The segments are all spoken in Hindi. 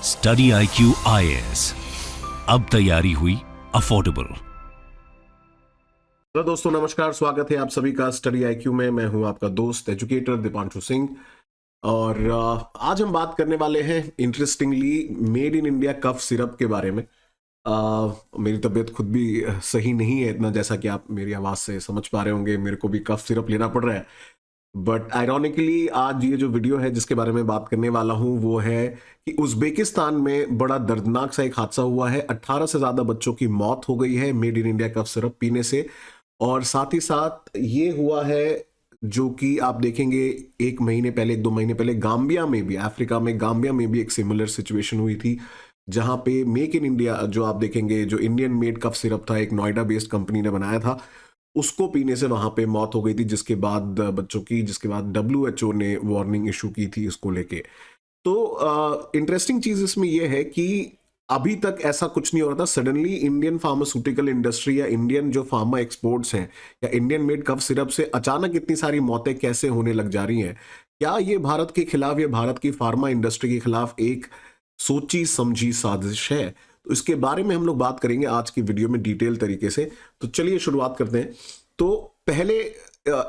स्टडी IQ IAS, अब तैयारी हुई अफोर्डेबल। हेलो दोस्तों, नमस्कार। स्वागत है आप सभी का स्टडी IQ में। मैं हूं आपका दोस्त एजुकेटर दीपांशु सिंह और आज हम बात करने वाले हैं interestingly made in India cough syrup के बारे में। मेरी तबीयत खुद भी सही नहीं है इतना, जैसा कि आप मेरी आवाज़ से समझ पा रहे होंगे। मेरे को भी कफ सिरप लेना पड़ रहा है। बट आयरॉनिकली आज ये जो वीडियो है जिसके बारे में बात करने वाला हूं वो है कि उज़्बेकिस्तान में बड़ा दर्दनाक सा एक हादसा हुआ है। 18 से ज़्यादा बच्चों की मौत हो गई है made in India cough syrup पीने से। और साथ ही साथ ये हुआ है जो कि आप देखेंगे एक दो महीने पहले गाम्बिया में भी, अफ्रीका में गाम्बिया में भी एक सिमिलर सिचुएशन हुई थी, जहां पे मेक इन इंडिया जो आप देखेंगे जो इंडियन मेड कफ सिरप था, एक नोएडा बेस्ड कंपनी ने बनाया था, उसको पीने से वहां पे मौत हो गई थी, जिसके बाद बच्चों की, जिसके बाद WHO ने वार्निंग इशू की थी इसको लेके। तो इंटरेस्टिंग चीज इसमें यह है कि अभी तक ऐसा कुछ नहीं हो रहा था। सडनली इंडियन फार्मास्यूटिकल इंडस्ट्री या इंडियन जो फार्मा एक्सपोर्ट्स हैं या इंडियन मेड कफ सिरप से अचानक इतनी सारी मौतें कैसे होने लग जा रही हैं? क्या ये भारत के खिलाफ या भारत की फार्मा इंडस्ट्री के खिलाफ एक सोची समझी साजिश है? तो इसके बारे में हम लोग बात करेंगे आज की वीडियो में डिटेल तरीके से। तो चलिए शुरुआत करते हैं। तो पहले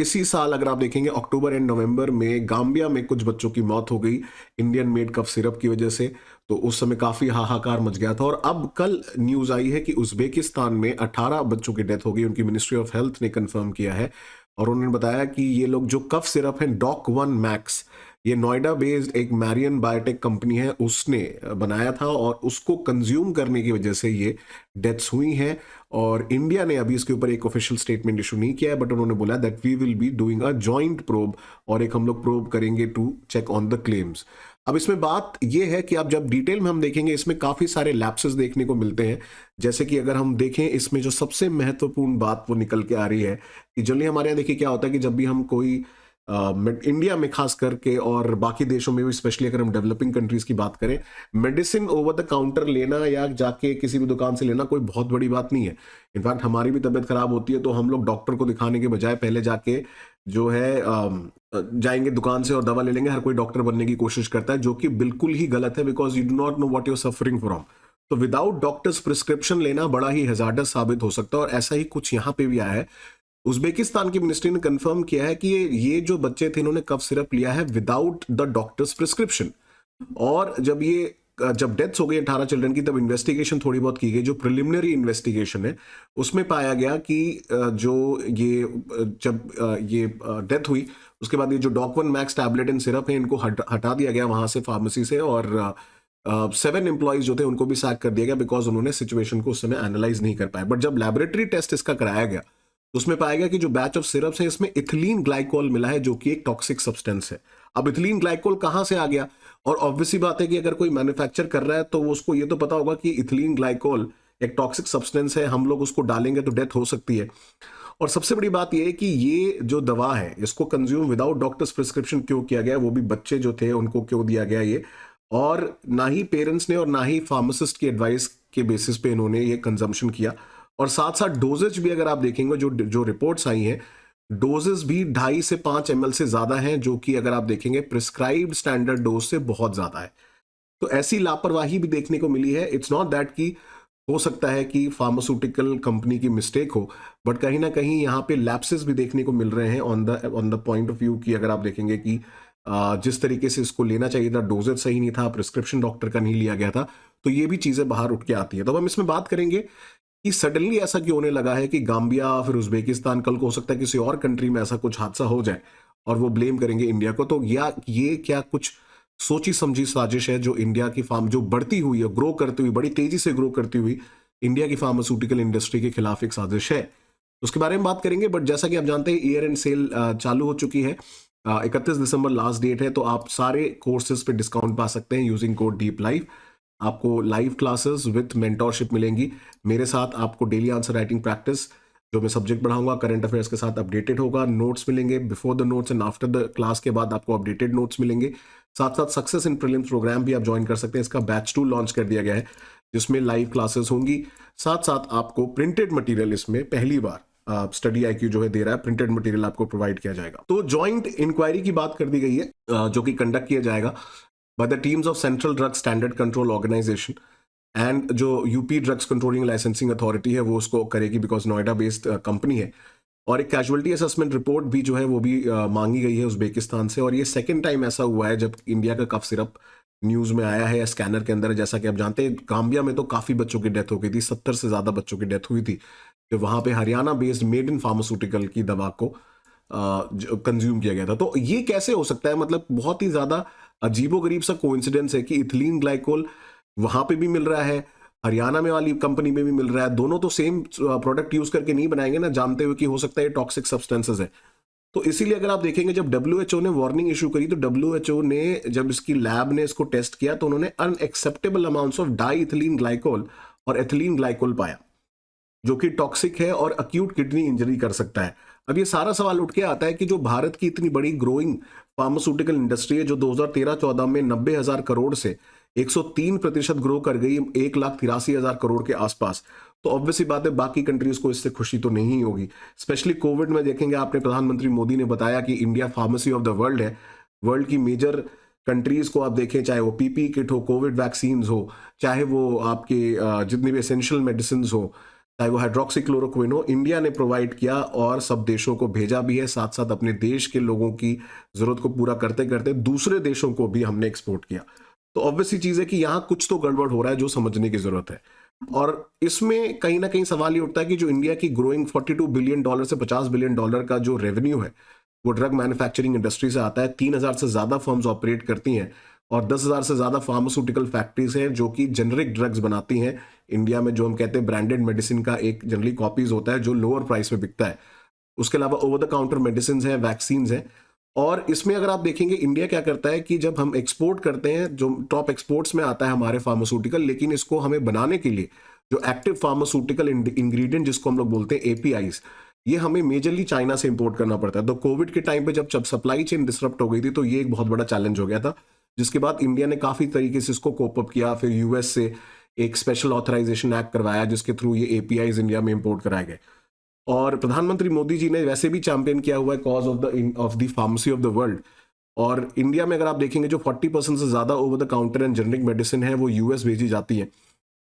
इसी साल अगर आप देखेंगे अक्टूबर एंड नवंबर में गाम्बिया में कुछ बच्चों की मौत हो गई इंडियन मेड कफ सिरप की वजह से। तो उस समय काफी हाहाकार मच गया था। और अब कल न्यूज आई है कि उज़्बेकिस्तान में 18 बच्चों की डेथ हो गई। उनकी मिनिस्ट्री ऑफ हेल्थ ने कंफर्म किया है और उन्होंने बताया कि ये लोग जो कफ सिरप है डॉक 1 मैक्स, ये नोएडा बेस्ड एक मैरियन बायोटेक कंपनी है, उसने बनाया था और उसको कंज्यूम करने की वजह से ये डेथ्स हुई हैं। और इंडिया ने अभी इसके ऊपर एक ऑफिशियल स्टेटमेंट इशू नहीं किया है, बट उन्होंने बोला that we will be doing a joint probe, और एक हम लोग प्रोब करेंगे to check on the claims. अब इसमें बात यह है कि आप जब डिटेल में हम देखेंगे इसमें काफी सारे लैप्सेस देखने को मिलते हैं। जैसे कि अगर हम देखें इसमें जो सबसे महत्वपूर्ण बात वो निकल के आ रही है कि जनरली हमारे यहाँ देखिए क्या होता है कि जब भी हम कोई इंडिया में खास करके और बाकी देशों में भी, स्पेशली अगर हम डेवलपिंग कंट्रीज की बात करें, मेडिसिन ओवर द काउंटर लेना या जाके किसी भी दुकान से लेना कोई बहुत बड़ी बात नहीं है। इनफैक्ट हमारी भी तबीयत खराब होती है तो हम लोग डॉक्टर को दिखाने के बजाय पहले जाके जो है जाएंगे दुकान से और दवा ले लेंगे। हर कोई डॉक्टर बनने की कोशिश करता है, जो कि बिल्कुल ही गलत है, because you do not know what you are suffering from. तो विदाउट डॉक्टर्स प्रिस्क्रिप्शन लेना बड़ा ही हैजार्डस साबित हो सकता है, और ऐसा ही कुछ यहाँ पे भी आया है। उज़्बेकिस्तान की मिनिस्ट्री ने कंफर्म किया है कि ये जो बच्चे थे इन्होंने कफ सिरप लिया है विदाउट द डॉक्टर्स प्रिस्क्रिप्शन। और जब डेथ्स हो गई 18 चिल्ड्रन की, तब इन्वेस्टिगेशन थोड़ी बहुत की गई। जो प्रिलिमिनरी इन्वेस्टिगेशन है उसमें पाया गया कि जब ये डेथ हुई उसके बाद ये जो Dok 1 Max tablet and syrup है इनको हटा दिया गया वहां से, फार्मेसी से। और 7 एम्प्लॉइज जो थे उनको भी सैक कर दिया गया बिकॉज उन्होंने सिचुएशन को उस समय एनालाइज नहीं कर पाए। बट जब लैबोरेटरी टेस्ट इसका कराया गया उसमें पाया गया कि जो बैच ऑफ सिरप्स है इसमें इथिलीन ग्लाइकोल मिला है, जो कि एक टॉक्सिक सब्सटेंस है। अब इथिलीन ग्लाइकोल कहां से आ गया? और ऑब्वियसली बात है कि अगर कोई मैन्युफैक्चर कर रहा है तो उसको ये तो पता होगा कि इथिलीन ग्लाइकोल एक टॉक्सिक सब्सटेंस है, हम लोग उसको डालेंगे तो डेथ हो सकती है। और सबसे बड़ी बात यह है कि ये जो दवा है इसको कंज्यूम विदाउट डॉक्टर्स प्रिस्क्रिप्शन क्यों किया गया, वो भी बच्चे जो थे उनको क्यों दिया गया ये? और ना ही पेरेंट्स ने और ना ही फार्मासिस्ट की एडवाइस के बेसिस पे इन्होंने ये कंजम्पशन किया। और साथ साथ डोजेज भी अगर आप देखेंगे जो रिपोर्ट्स आई हैं, डोजेस भी 2.5 से 5 ml से ज्यादा हैं, जो कि अगर आप देखेंगे प्रिस्क्राइब्ड स्टैंडर्ड डोज से बहुत ज्यादा है। तो ऐसी लापरवाही भी देखने को मिली है। इट्स नॉट दैट कि हो सकता है कि फार्मास्यूटिकल कंपनी की मिस्टेक हो, बट कहीं ना कहीं यहाँ पे लैप्सेस भी देखने को मिल रहे हैं on the point of view कि अगर आप देखेंगे कि जिस तरीके से इसको लेना चाहिए था, डोजेज सही नहीं था, प्रिस्क्रिप्शन डॉक्टर का नहीं लिया गया था, तो ये भी चीजें बाहर उठ के आती है। तो हम इसमें बात करेंगे कि सडनली ऐसा क्यों होने लगा है कि गाम्बिया, फिर उज़्बेकिस्तान, कल को हो सकता है किसी और कंट्री में ऐसा कुछ हादसा हो जाए और वो ब्लेम करेंगे इंडिया को। तो या ये क्या कुछ सोची समझी साजिश है जो इंडिया की जो बढ़ती हुई है, ग्रो करती हुई, बड़ी तेजी से ग्रो करती हुई इंडिया की फार्मास्यूटिकल इंडस्ट्री के खिलाफ एक साजिश है? उसके बारे में बात करेंगे। बट जैसा कि आप जानते हैं ईयर एंड सेल चालू हो चुकी है। 31 दिसंबर लास्ट डेट है, तो आप सारे कोर्सेज पे डिस्काउंट पा सकते हैं यूजिंग कोड डीप लाइव। आपको लाइव क्लासेस विथ मेंटोरशिप मिलेंगी। मेरे साथ आपको डेली आंसर राइटिंग प्रैक्टिस, जो मैं सब्जेक्ट पढ़ाऊंगा, करंट अफेयर्स के साथ अपडेटेड होगा। नोट्स मिलेंगे before the notes and after the class के बाद आपको अपडेटेड नोट्स मिलेंगे। साथ साथ सक्सेस इन प्रीलिम्स प्रोग्राम भी आप ज्वाइन कर सकते हैं। इसका बैच 2 लॉन्च कर दिया गया है जिसमें लाइव क्लासेस होंगी। साथ साथ आपको प्रिंटेड मटेरियल, इसमें पहली बार स्टडी IQ जो है दे रहा है, प्रिंटेड मटेरियल आपको प्रोवाइड किया जाएगा। तो ज्वाइंट इंक्वायरी की बात कर दी गई है जो कि कंडक्ट किया जाएगा by the teams of central drug standard control organisation, and जो UP drugs controlling licensing authority है वो उसको करेगी, बिकॉज नोएडा बेस्ड कंपनी है। और एक कैजुअलिटी असेसमेंट रिपोर्ट भी जो है वो भी मांगी गई है उज्बेकिस्तान से। और ये सेकेंड टाइम ऐसा हुआ है जब इंडिया का कफ सिरप न्यूज़ में आया है या स्कैनर के अंदर। जैसा कि आप जानते हैं गाम्बिया में तो काफ़ी बच्चों की डेथ हो गई थी, 70 से ज़्यादा बच्चों की डेथ हुई थी जब वहाँ पे Haryana based made in pharmaceutical की दवा को कंज्यूम किया गया था। तो ये कैसे हो सकता है, मतलब बहुत ही ज़्यादा अजीबोगरीब सा कोइंसिडेंस है कि इथिलीन ग्लाइकोल वहाँ पे भी मिल रहा है, हरियाणा में वाली कंपनी में भी मिल रहा है। दोनों तो सेम प्रोडक्ट यूज करके नहीं बनाएंगे ना, जानते हुए कि हो सकता है ये टॉक्सिक सब्सटेंसेस है। तो इसीलिए अगर आप देखेंगे जब WHO ने वार्निंग इशू करी तो WHO ने जब इसकी लैब ने इसको टेस्ट किया तो उन्होंने unacceptable amounts of diethylene glycol और एथिलीन ग्लाइकोल पाया, जो कि टॉक्सिक है और अक्यूट किडनी इंजरी कर सकता है। अब ये सारा सवाल उठ के आता है कि जो भारत की इतनी बड़ी ग्रोइंग फार्मास्यूटिकल इंडस्ट्री है, जो 2013-14 में 90,000 करोड़ से 103% ग्रो कर गई 1,83,000 करोड़ के आसपास, तो ऑब्वियसली बात है बाकी कंट्रीज को इससे खुशी तो नहीं होगी। स्पेशली कोविड में देखेंगे आपने, प्रधानमंत्री मोदी ने बताया कि India pharmacy of the world है। वर्ल्ड की मेजर कंट्रीज को आप देखें, चाहे वो PPE किट हो, कोविड वैक्सीन हो, चाहे वो आपके जितने भी एसेंशियल मेडिसिन हो, चाहे वो हाइड्रोक्सीक्लोरोक्विन हो, इंडिया ने प्रोवाइड किया और सब देशों को भेजा भी है। साथ साथ अपने देश के लोगों की जरूरत को पूरा करते करते दूसरे देशों को भी हमने एक्सपोर्ट किया। तो ऑब्वियसली चीज है कि यहाँ कुछ तो गड़बड़ हो रहा है जो समझने की जरूरत है। और इसमें कहीं ना कहीं सवाल ये उठता है कि जो इंडिया की ग्रोइंग $42 बिलियन से $50 बिलियन का जो रेवेन्यू है वो ड्रग मैन्युफैक्चरिंग इंडस्ट्री से आता है। 3,000 से ज्यादा फर्म्स ऑपरेट करती हैं और 10,000 से ज्यादा फार्मास्यूटिकल फैक्ट्रीज हैं जो कि जेनरिक ड्रग्स बनाती हैं इंडिया में, जो हम कहते हैं ब्रांडेड मेडिसिन का एक जनरली कॉपीज होता है जो लोअर प्राइस में बिकता है। उसके अलावा ओवर द काउंटर मेडिसिन है, वैक्सीन है। और इसमें अगर आप देखेंगे इंडिया क्या करता है कि जब हम एक्सपोर्ट करते हैं, जो टॉप एक्सपोर्ट्स में आता है हमारे फार्मास्यूटिकल, लेकिन इसको हमें बनाने के लिए जो एक्टिव फार्मास्यूटिकल इंग्रेडिएंट जिसको हम लोग बोलते हैं APIs, ये हमें मेजरली चाइना से इंपोर्ट करना पड़ता है। तो कोविड के टाइम पे जब सप्लाई चेन डिसरप्ट हो गई थी तो ये एक बहुत बड़ा चैलेंज हो गया था, जिसके बाद इंडिया ने काफी तरीके से इसको कोप अप किया। फिर US से एक स्पेशल ऑथराइजेशन एक्ट करवाया जिसके थ्रू ये APIs इंडिया में इंपोर्ट कराए गए। और प्रधानमंत्री मोदी जी ने वैसे भी चैंपियन किया हुआ है cause of the pharmacy of the world. और इंडिया में अगर आप देखेंगे जो 40% से ज्यादा over the counter and generic medicine है वो US भेजी जाती है,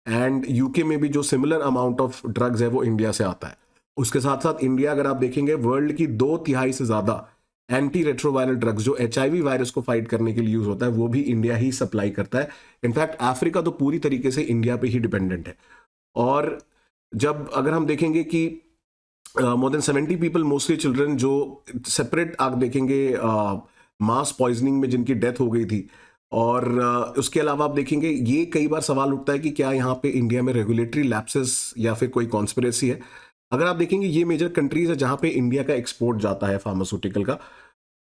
एंड UK में भी जो सिमिलर अमाउंट ऑफ ड्रग्स है वो इंडिया से आता है। उसके साथ साथ इंडिया अगर आप देखेंगे वर्ल्ड की 2/3 से ज्यादा एंटी रेट्रोवायरल ड्रग्स जो HIV वायरस को फाइट करने के लिए यूज होता है वो भी इंडिया ही सप्लाई करता है। इनफैक्ट अफ्रीका तो पूरी तरीके से इंडिया पे ही डिपेंडेंट है। और जब अगर हम देखेंगे कि more than 70 people, mostly children, जो सेपरेट आप देखेंगे मास पॉइजनिंग में जिनकी डेथ हो गई थी। और उसके अलावा आप देखेंगे ये कई बार सवाल उठता है कि क्या यहाँ पे इंडिया में रेगुलेटरी लैप्सेस या फिर कोई कॉन्स्पिरेसी है। अगर आप देखेंगे ये मेजर कंट्रीज है जहाँ पे इंडिया का एक्सपोर्ट जाता है फार्मास्यूटिकल का।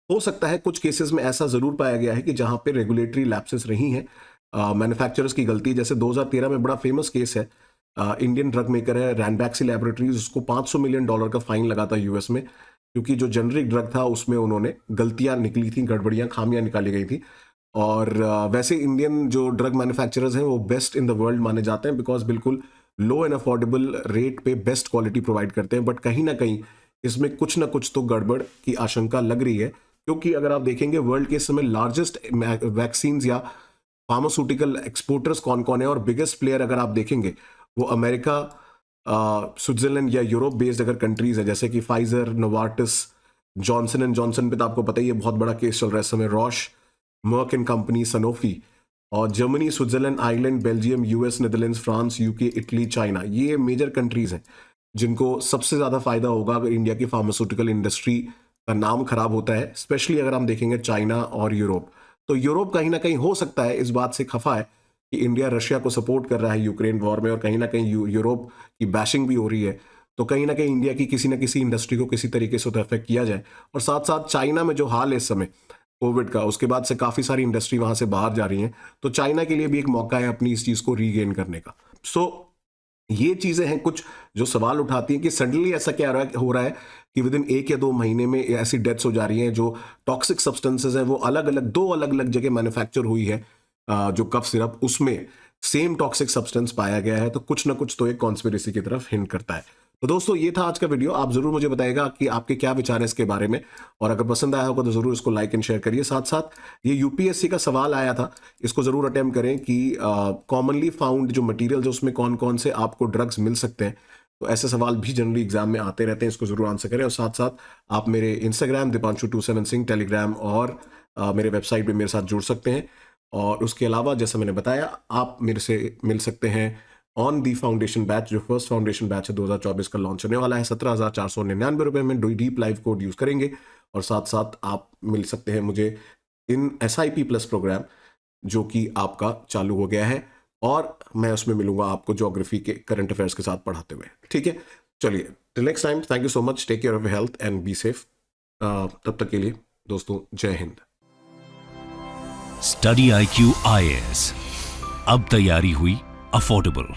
हो सकता है कुछ केसेस में ऐसा जरूर पाया गया है कि जहाँ पे रेगुलेटरी लैप्सेस रही हैं, मैन्युफैक्चरर्स की गलती। जैसे 2013 में बड़ा फेमस केस है, इंडियन ड्रग मेकर है रैनबैक्सी लैबोरेटरीज, उसको $500 मिलियन का फाइन लगा था US में, क्योंकि जो जेनरिक ड्रग था उसमें उन्होंने गलतियां निकली थी, गड़बड़ियां, खामियां निकाली गई थी। और वैसे इंडियन जो ड्रग मैन्युफैक्चरर्स हैं वो बेस्ट इन द वर्ल्ड माने जाते हैं, बिकॉज बिल्कुल लो एंड अफोर्डेबल रेट पे बेस्ट क्वालिटी प्रोवाइड करते हैं। बट कहीं ना कहीं इसमें कुछ ना कुछ तो गड़बड़ की आशंका लग रही है, क्योंकि अगर आप देखेंगे वर्ल्ड के इस समय लार्जेस्ट वैक्सीन या फार्मास्यूटिकल एक्सपोर्टर्स कौन कौन है, और बिगेस्ट प्लेयर अगर आप देखेंगे वो अमेरिका, स्विट्जरलैंड या यूरोप बेस्ड अगर कंट्रीज है, जैसे कि Pfizer, Novartis, Johnson and Johnson पे तो आपको पता ही है बहुत बड़ा केस चल रहा है इस समय, Roche, Merck and company, Sanofi, और Germany, Switzerland, Ireland, Belgium, US, Netherlands, France, UK, Italy, China, ये मेजर कंट्रीज हैं जिनको सबसे ज्यादा फायदा होगा अगर इंडिया की फार्मास्यूटिकल इंडस्ट्री का नाम खराब होता है। स्पेशली अगर हम देखेंगे चाइना और यूरोप, तो यूरोप कहीं ना कहीं हो सकता है इस बात से खफा है कि इंडिया रशिया को सपोर्ट कर रहा है यूक्रेन वॉर में, और कहीं ना कहीं यूरोप की बैशिंग भी हो रही है। तो कहीं ना कहीं इंडिया की किसी ना किसी इंडस्ट्री को किसी तरीके से अफेक्ट किया जाए। और साथ साथ चाइना में जो हाल है इस समय कोविड का, उसके बाद से काफी सारी इंडस्ट्री वहां से बाहर जा रही हैं, तो चाइना के लिए भी एक मौका है अपनी इस चीज को रीगेन करने का। सो ये चीजें हैं कुछ जो सवाल उठाती हैं कि सडनली ऐसा क्या हो रहा है कि विद इन 1 या 2 महीने में ऐसी डेथ्स हो जा रही हैं जो टॉक्सिक सब्सटेंसेस हैं वो दो अलग अलग जगह मैन्युफैक्चर हुई है। जो कफ सिरप उसमें सेम टॉक्सिक सब्सटेंस पाया गया है, तो कुछ ना कुछ तो एक कॉन्स्पिरेसी की तरफ हिंट करता है। तो दोस्तों ये था आज का वीडियो। आप जरूर मुझे बताइएगा कि आपके क्या विचार है इसके बारे में, और अगर पसंद आया होगा तो जरूर इसको लाइक एंड शेयर करिए। साथ साथ ये यूपीएससी का सवाल आया था, इसको जरूर अटेम्प्ट करें कि कॉमनली फाउंड जो मटेरियल है उसमें कौन कौन से आपको ड्रग्स मिल सकते हैं। तो ऐसे सवाल भी जनरली एग्जाम में आते रहते हैं, इसको जरूर आंसर करें। और साथ साथ आप मेरे इंस्टाग्राम दीपांशु27 सिंह, टेलीग्राम और मेरे वेबसाइट पे मेरे साथ जुड़ सकते हैं। और उसके अलावा जैसा मैंने बताया, आप मेरे से मिल सकते हैं ऑन दी फाउंडेशन बैच। जो फर्स्ट फाउंडेशन बैच है 2024 का लॉन्च होने वाला है, 17,499 रुपये में डीप लाइव कोड यूज करेंगे। और साथ साथ आप मिल सकते हैं मुझे इन SIP प्लस प्रोग्राम जो कि आपका चालू हो गया है, और मैं उसमें मिलूंगा आपको ज्योग्राफी के करंट अफेयर्स के साथ पढ़ाते हुए। ठीक है, चलिए till next time, thank you so much, take care of your health and be safe. तब तक के लिए दोस्तों, जय हिंद। स्टडी IQ IAS, अब तैयारी हुई अफोर्डेबल।